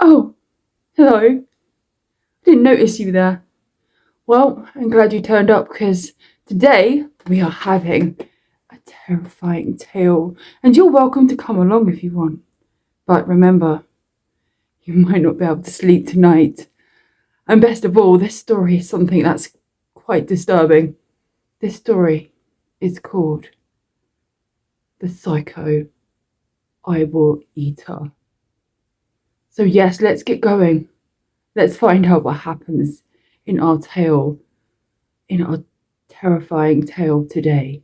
Oh, hello. Didn't notice you there. Well, I'm glad you turned up because today we are having a terrifying tale, and you're welcome to come along if you want. But remember, you might not be able to sleep tonight. And best of all, this story is something that's quite disturbing. This story is called The Psycho Eyeball Eater. So yes, let's get going. Let's find out what happens in our tale, in our terrifying tale today.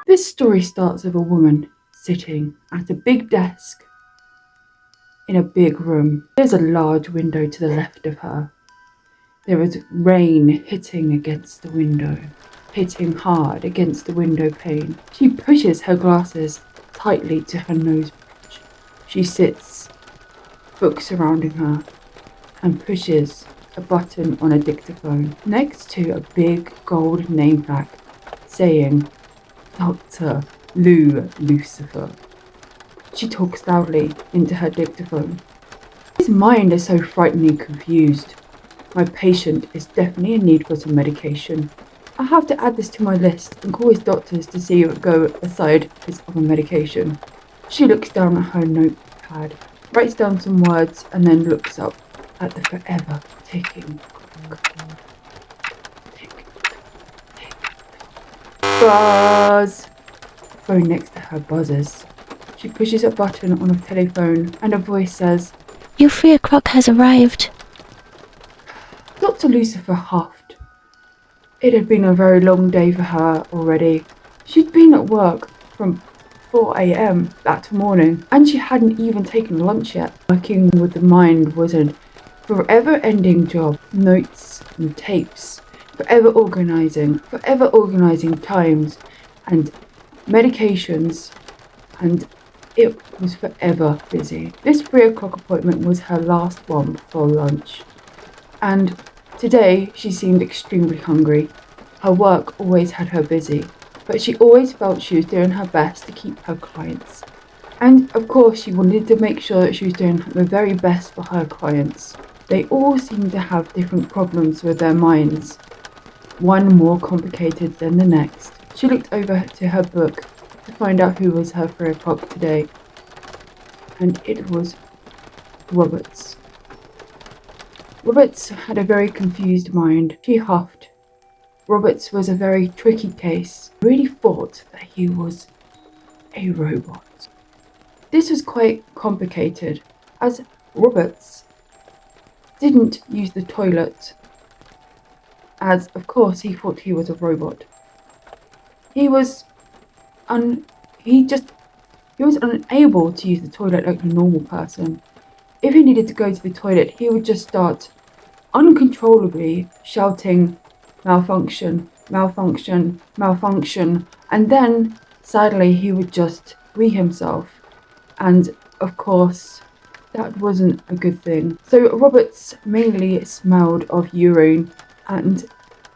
This story starts with a woman sitting at a big desk in a big room. There's a large window to the left of her. There is rain hitting against the window, hitting hard against the window pane. She pushes her glasses tightly to her nose bridge. She sits, books surrounding her, and pushes a button on a dictaphone next to a big gold name plaque saying Dr. Lou Lucifer. She talks loudly into her dictaphone. His mind is so frighteningly confused. My patient is definitely in need for some medication. I have to add this to my list and call his doctors to see if it go aside his other medication. She looks down at her notepad, writes down some words, and then looks up at the forever ticking clock. Tick, tick. Buzz! The phone next to her buzzes. She pushes a button on a telephone and a voice says, "Your 3 o'clock has arrived." Dr. Lucifer huffed. It had been a very long day for her already. She'd been at work from 4 a.m. that morning, and she hadn't even taken lunch yet. Working with the mind was a forever-ending job. Notes and tapes, forever organizing times and medications, and it was forever busy. This 3 o'clock appointment was her last one before lunch, and today she seemed extremely hungry. Her work always had her busy, but she always felt she was doing her best to keep her clients. And of course she wanted to make sure that she was doing the very best for her clients. They all seemed to have different problems with their minds, one more complicated than the next. She looked over to her book to find out who was her 3 o'clock today, and it was Roberts. Roberts had a very confused mind. She huffed. Roberts was a very tricky case. I really thought that he was a robot. This was quite complicated, as Roberts didn't use the toilet, as of course he thought he was a robot. He was unable to use the toilet like a normal person. If he needed to go to the toilet, he would just start uncontrollably shouting, "Malfunction, malfunction, malfunction," and then sadly he would just wee himself, and of course that wasn't a good thing. So Roberts mainly smelled of urine, and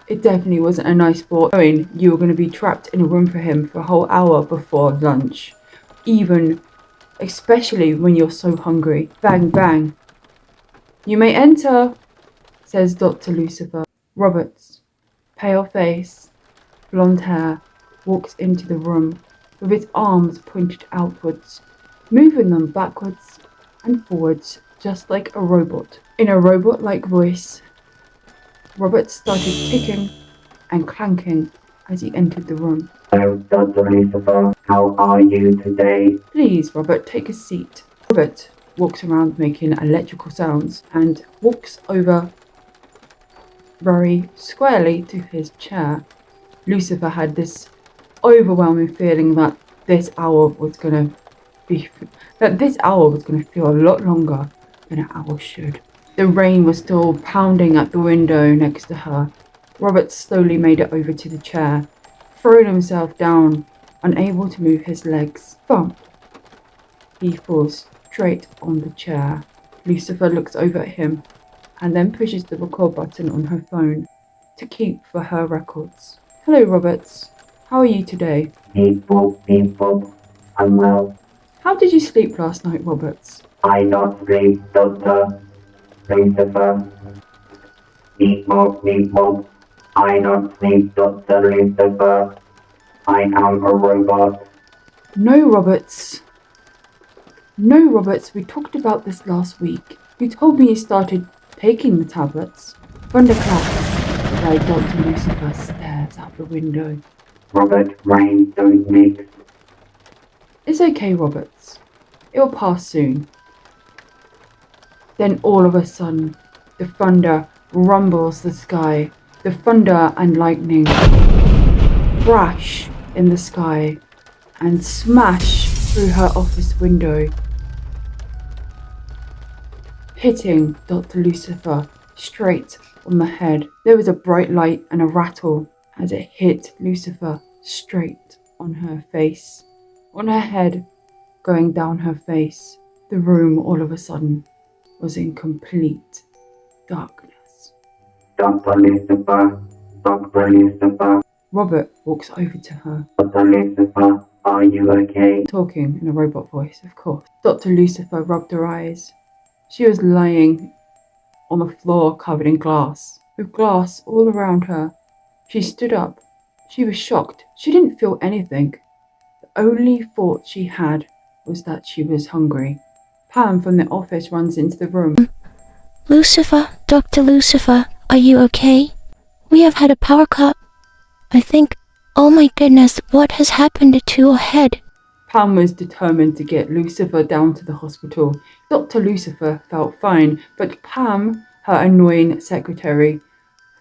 it definitely wasn't a nice thought knowing you were going to be trapped in a room for him for a whole hour before lunch, especially when you're so hungry. Bang, bang. "You may enter," says Dr. Lucifer. Roberts, pale face, blonde hair, walks into the room with his arms pointed outwards, moving them backwards and forwards just like a robot. In a robot-like voice, Roberts started ticking and clanking as he entered the room. "Hello, Dr. Lucifer. How are you today?" "Please, Robert, take a seat." Robert walks around making electrical sounds and walks over very squarely to his chair. Lucifer had this overwhelming feeling that this hour was going to feel a lot longer than an hour should. The rain was still pounding at the window next to her. Robert slowly made it over to the chair, throwing himself down, unable to move his legs. Thump! He falls straight on the chair. Lucifer looks over at him and then pushes the record button on her phone to keep for her records. Hello, Roberts. How are you today? Beep boop, beep boop. I'm well. How did you sleep last night, Roberts? I don't sleep, Dr. Lucifer. Beep boop, beep boop. I don't sleep, Dr. Lucifer. I am a robot. No, Roberts. No, Roberts, we talked about this last week. You told me you started taking the tablets. Thunder claps, while Dr. Lucifer stares out the window. Robert, brain, don't mix. It's okay, Roberts. It'll pass soon. Then all of a sudden, the thunder rumbles the sky. The thunder and lightning crash in the sky and smash through her office window, hitting Dr. Lucifer straight on the head. There was a bright light and a rattle as it hit Lucifer straight on her face, on her head, going down her face. The room all of a sudden was in complete darkness. Dr. Lucifer. Dr. Lucifer. Robert walks over to her, Dr. Lucifer, are you okay? talking in a robot voice, of course. Dr. Lucifer rubbed her eyes. She was lying on the floor covered in glass, with glass all around her. She stood up. She was shocked. She didn't feel anything. The only thought she had was that she was hungry. Pam from the office runs into the room. Lucifer, Dr. Lucifer, are you okay? We have had a power cut. I think, oh my goodness, what has happened to your head? Pam was determined to get Lucifer down to the hospital. Dr. Lucifer felt fine, but Pam, her annoying secretary,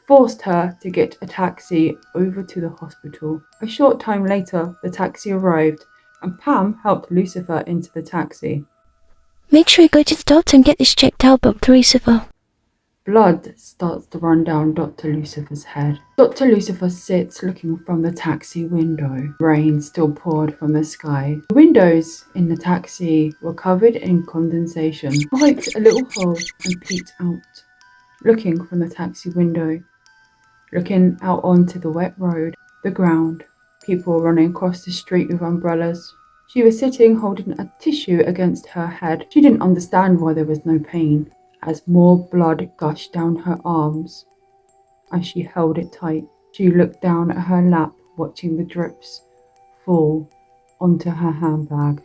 forced her to get a taxi over to the hospital. A short time later, the taxi arrived, and Pam helped Lucifer into the taxi. Make sure you go to the doctor and get this checked out, Dr. Lucifer. Blood starts to run down Dr. Lucifer's head. Dr. Lucifer sits looking from the taxi window. Rain still poured from the sky. The windows in the taxi were covered in condensation. He piped a little hole and peeked out, looking from the taxi window, looking out onto the wet road, the ground, people running across the street with umbrellas. She was sitting holding a tissue against her head. She didn't understand why there was no pain, as more blood gushed down her arms. As she held it tight, she looked down at her lap, watching the drips fall onto her handbag.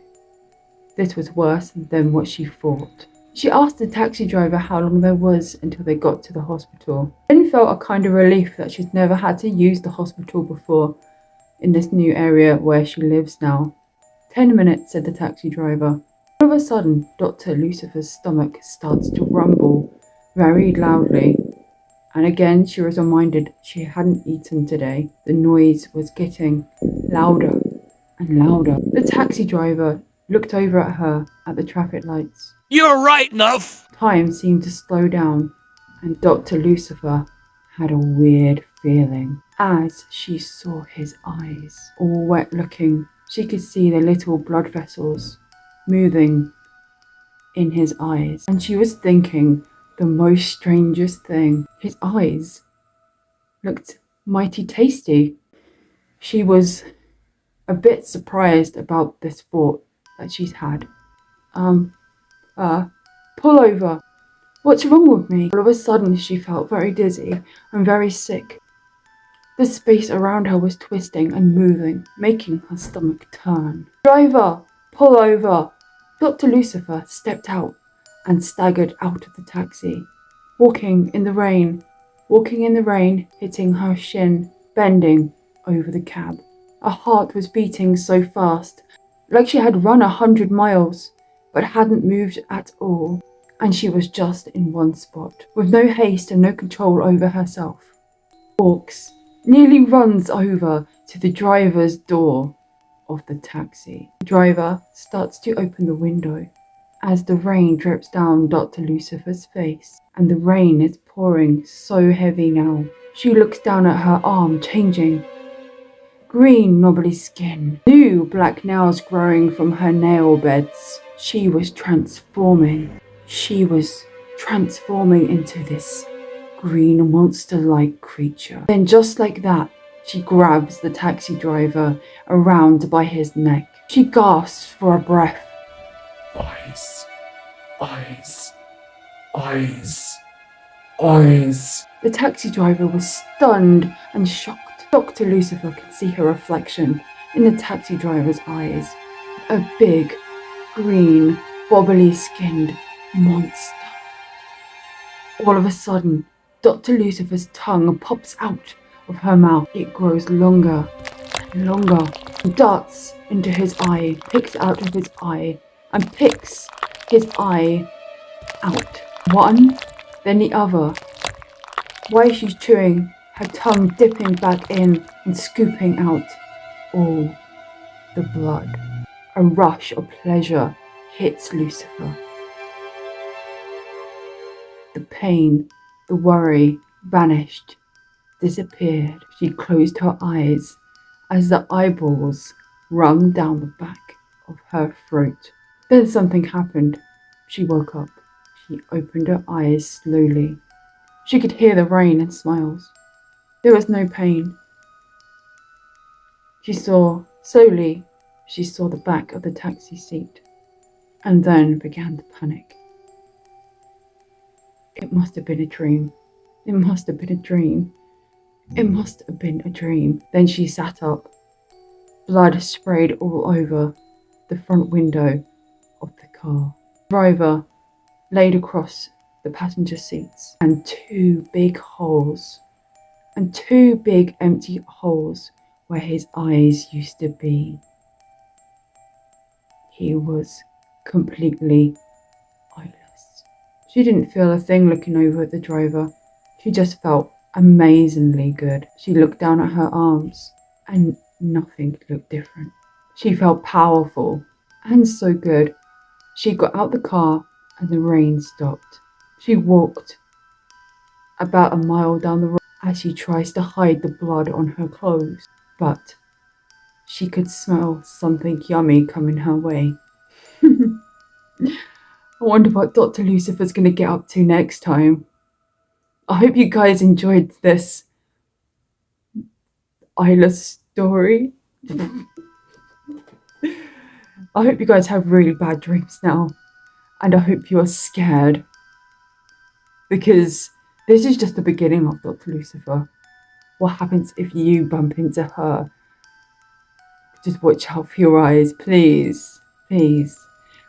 This was worse than what she thought. She asked the taxi driver how long there was until they got to the hospital. Then felt a kind of relief that she'd never had to use the hospital before in this new area where she lives now. 10 minutes, said the taxi driver. All of a sudden, Dr. Lucifer's stomach starts to rumble very loudly, and again she was reminded she hadn't eaten today. The noise was getting louder and louder. The taxi driver looked over at her at the traffic lights. You're right enough. Time seemed to slow down, and Dr. Lucifer had a weird feeling as she saw his eyes, all wet looking. She could see the little blood vessels moving in his eyes, and she was thinking the most strangest thing. His eyes looked mighty tasty. She was a bit surprised about this thought that she's had. Pull over. What's wrong with me? All of a sudden she felt very dizzy and very sick. The space around her was twisting and moving, making her stomach turn. Driver, pull over. Dr. Lucifer stepped out and staggered out of the taxi, walking in the rain, hitting her shin, bending over the cab. Her heart was beating so fast, like she had run 100 miles, but hadn't moved at all, and she was just in one spot, with no haste and no control over herself. Walks, nearly runs over to the driver's door of the taxi. The driver starts to open the window as the rain drips down Dr. Lucifer's face, and the rain is pouring so heavy now. She looks down at her arm, changing. Green, knobbly skin, new black nails growing from her nail beds. She was transforming. She was transforming into this green monster-like creature. Then just like that, She grabs the taxi driver around by his neck. She gasps for a breath. Eyes, eyes, eyes, eyes. The taxi driver was stunned and shocked. Dr. Lucifer could see her reflection in the taxi driver's eyes. A big, green, bobbly-skinned monster. All of a sudden, Dr. Lucifer's tongue pops out of her mouth. It grows longer and longer, and darts into his eye, picks out of his eye, and picks his eye out. One, then the other. While she's chewing, her tongue dipping back in and scooping out all the blood. A rush of pleasure hits Lucifer. The pain, the worry vanished, disappeared. She closed her eyes as the eyeballs wrung down the back of her throat. Then something happened. She woke up. She opened her eyes slowly. She could hear the rain and smiles. There was no pain. Slowly, she saw the back of the taxi seat and then began to panic. It must have been a dream. It must have been a dream. It must have been a dream. Then she sat up. Blood sprayed all over the front window of the car. The driver laid across the passenger seats, and two big empty holes where his eyes used to be. He was completely eyeless. She didn't feel a thing looking over at the driver. She just felt amazingly good. She looked down at her arms and nothing looked different. She felt powerful and so good. She got out the car and the rain stopped. She walked about a mile down the road as she tries to hide the blood on her clothes, but she could smell something yummy coming her way. I wonder what Dr. Lucifer's going to get up to next time. I hope you guys enjoyed this eyeless story. I hope you guys have really bad dreams now, and I hope you're scared, because this is just the beginning of Dr. Lucifer. What happens if you bump into her? Just watch out for your eyes, please, please.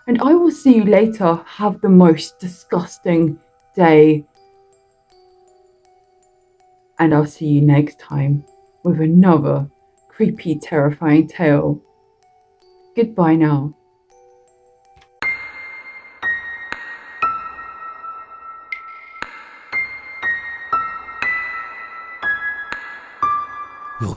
And I will see you later. Have the most disgusting day. And I'll see you next time with another creepy, terrifying tale. Goodbye now. Will